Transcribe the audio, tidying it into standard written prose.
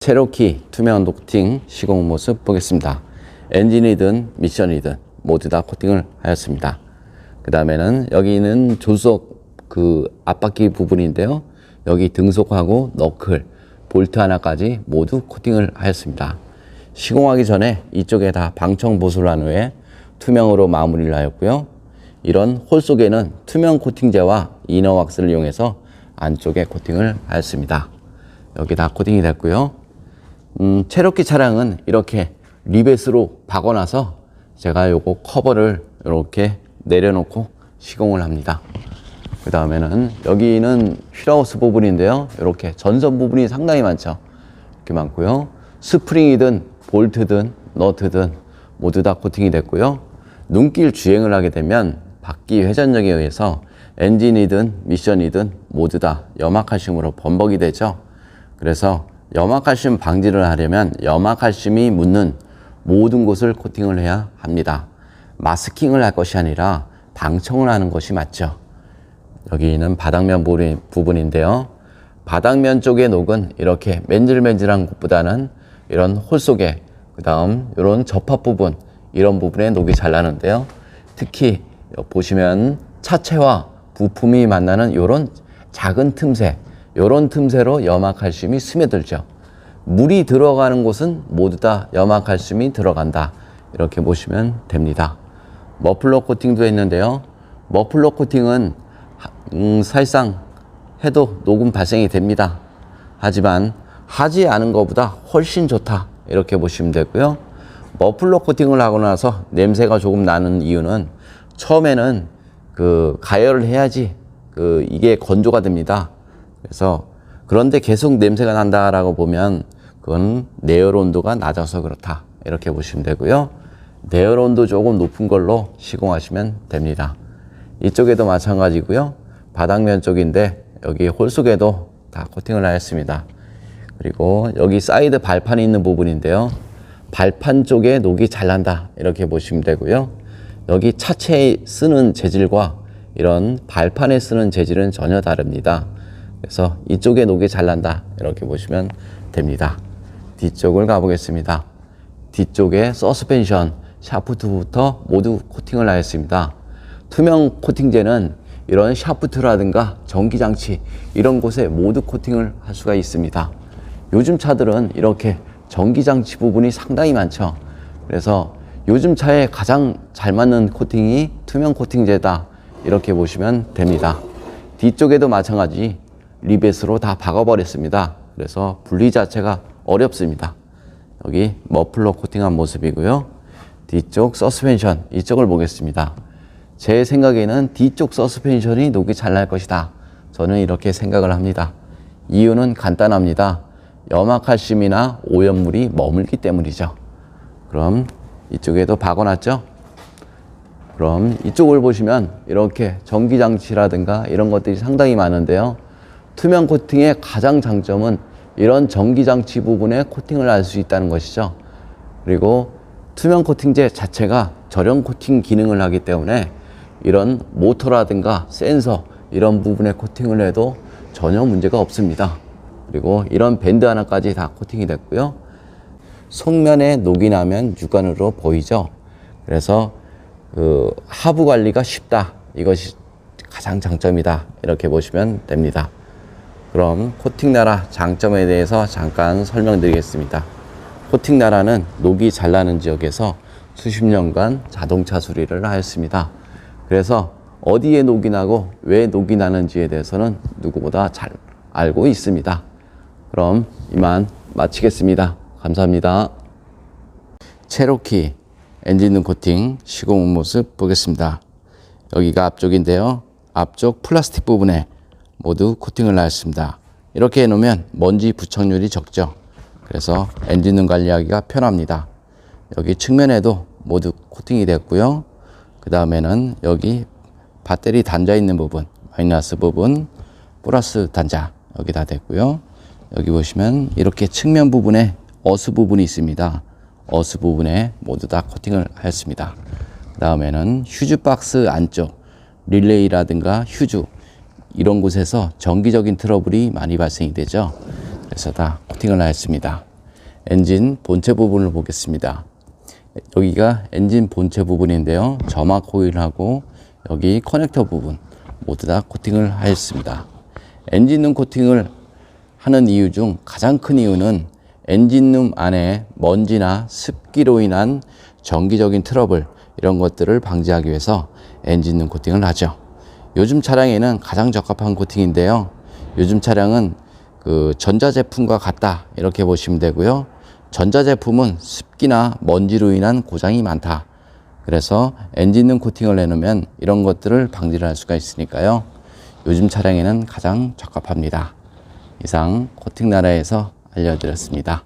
체로키 투명 코팅 시공 모습 보겠습니다. 엔진이든 미션이든 모두 다 코팅을 하였습니다. 그 다음에는 여기는 조수석 앞바퀴 부분인데요. 여기 등속하고 너클, 볼트 하나까지 모두 코팅을 하였습니다. 시공하기 전에 이쪽에 다 방청 보수를 한 후에 투명으로 마무리를 하였고요. 이런 홀 속에는 투명 코팅제와 이너 왁스를 이용해서 안쪽에 코팅을 하였습니다. 여기 다 코팅이 됐고요. 체로키 차량은 이렇게 리벳으로 박아놔서 제가 요거 커버를 이렇게 내려놓고 시공을 합니다. 그 다음에는 여기는 휠하우스 부분인데요. 이렇게 전선 부분이 상당히 많죠. 이렇게 많고요. 스프링이든 볼트든 너트든 모두 다 코팅이 됐고요. 눈길 주행을 하게 되면 바퀴 회전력에 의해서 엔진이든 미션이든 모두 다 염화칼슘으로 범벅이 되죠. 그래서 염화칼슘 방지를 하려면 염화칼슘이 묻는 모든 곳을 코팅을 해야 합니다. 마스킹을 할 것이 아니라 방청을 하는 것이 맞죠. 여기는 바닥면 부분인데요. 바닥면 쪽의 녹은 이렇게 맨질맨질한 곳보다는 이런 홀 속에, 그 다음 이런 접합 부분, 이런 부분에 녹이 잘 나는데요. 특히 보시면 차체와 부품이 만나는 이런 작은 틈새, 이런 틈새로 염화칼슘이 스며들죠. 물이 들어가는 곳은 모두 다 염화칼슘이 들어간다, 이렇게 보시면 됩니다. 머플러 코팅도 했는데요. 머플러 코팅은 사실상 해도 녹음 발생이 됩니다. 하지만 하지 않은 것보다 훨씬 좋다, 이렇게 보시면 되고요. 머플러 코팅을 하고 나서 냄새가 조금 나는 이유는 처음에는 가열을 해야지 이게 건조가 됩니다. 그래서 그런데 계속 냄새가 난다라고 보면 그건 내열 온도가 낮아서 그렇다, 이렇게 보시면 되고요. 내열 온도 조금 높은 걸로 시공하시면 됩니다. 이쪽에도 마찬가지고요. 바닥면 쪽인데 여기 홀 속에도 다 코팅을 하였습니다. 그리고 여기 사이드 발판이 있는 부분인데요. 발판 쪽에 녹이 잘 난다, 이렇게 보시면 되고요. 여기 차체에 쓰는 재질과 이런 발판에 쓰는 재질은 전혀 다릅니다. 그래서 이쪽에 녹이 잘 난다, 이렇게 보시면 됩니다. 뒤쪽을 가보겠습니다. 뒤쪽에 서스펜션, 샤프트부터 모두 코팅을 하였습니다. 투명 코팅제는 이런 샤프트라든가 전기장치 이런 곳에 모두 코팅을 할 수가 있습니다. 요즘 차들은 이렇게 전기장치 부분이 상당히 많죠. 그래서 요즘 차에 가장 잘 맞는 코팅이 투명 코팅제다, 이렇게 보시면 됩니다. 뒤쪽에도 마찬가지 리벳으로 다 박아버렸습니다. 그래서 분리 자체가 어렵습니다. 여기 머플러 코팅한 모습이고요. 뒤쪽 서스펜션, 이쪽을 보겠습니다. 제 생각에는 뒤쪽 서스펜션이 녹이 잘 날 것이다, 저는 이렇게 생각을 합니다. 이유는 간단합니다. 염화칼슘이나 오염물이 머물기 때문이죠. 그럼 이쪽에도 박아놨죠. 그럼 이쪽을 보시면 이렇게 전기장치라든가 이런 것들이 상당히 많은데요. 투명 코팅의 가장 장점은 이런 전기장치 부분에 코팅을 할 수 있다는 것이죠. 그리고 투명 코팅제 자체가 절연 코팅 기능을 하기 때문에 이런 모터라든가 센서 이런 부분에 코팅을 해도 전혀 문제가 없습니다. 그리고 이런 밴드 하나까지 다 코팅이 됐고요. 속면에 녹이 나면 육안으로 보이죠. 그래서 하부 관리가 쉽다, 이것이 가장 장점이다, 이렇게 보시면 됩니다. 그럼 코팅 나라 장점에 대해서 잠깐 설명드리겠습니다. 코팅 나라는 녹이 잘 나는 지역에서 수십 년간 자동차 수리를 하였습니다. 그래서 어디에 녹이 나고 왜 녹이 나는지에 대해서는 누구보다 잘 알고 있습니다. 그럼 이만 마치겠습니다. 감사합니다. 체로키 엔진 코팅 시공 모습 보겠습니다. 여기가 앞쪽인데요. 앞쪽 플라스틱 부분에 모두 코팅을 하였습니다. 이렇게 해놓으면 먼지 부착률이 적죠. 그래서 엔진룸 관리하기가 편합니다. 여기 측면에도 모두 코팅이 됐고요. 그 다음에는 여기 배터리 단자 있는 부분, 마이너스 부분, 플러스 단자 여기 다 됐고요. 여기 보시면 이렇게 측면 부분에 어스 부분이 있습니다. 어스 부분에 모두 다 코팅을 하였습니다. 그 다음에는 휴즈 박스 안쪽 릴레이라든가 휴즈 이런 곳에서 정기적인 트러블이 많이 발생이 되죠. 그래서 다 코팅을 하였습니다. 엔진 본체 부분을 보겠습니다. 여기가 엔진 본체 부분인데요. 점화 코일하고 여기 커넥터 부분 모두 다 코팅을 하였습니다. 엔진룸 코팅을 하는 이유 중 가장 큰 이유는 엔진룸 안에 먼지나 습기로 인한 정기적인 트러블 이런 것들을 방지하기 위해서 엔진룸 코팅을 하죠. 요즘 차량에는 가장 적합한 코팅인데요. 요즘 차량은 그 전자제품과 같다 이렇게 보시면 되고요. 전자제품은 습기나 먼지로 인한 고장이 많다. 그래서 엔진룸 코팅을 해놓으면 이런 것들을 방지를 할 수가 있으니까요. 요즘 차량에는 가장 적합합니다. 이상 코팅 나라에서 알려드렸습니다.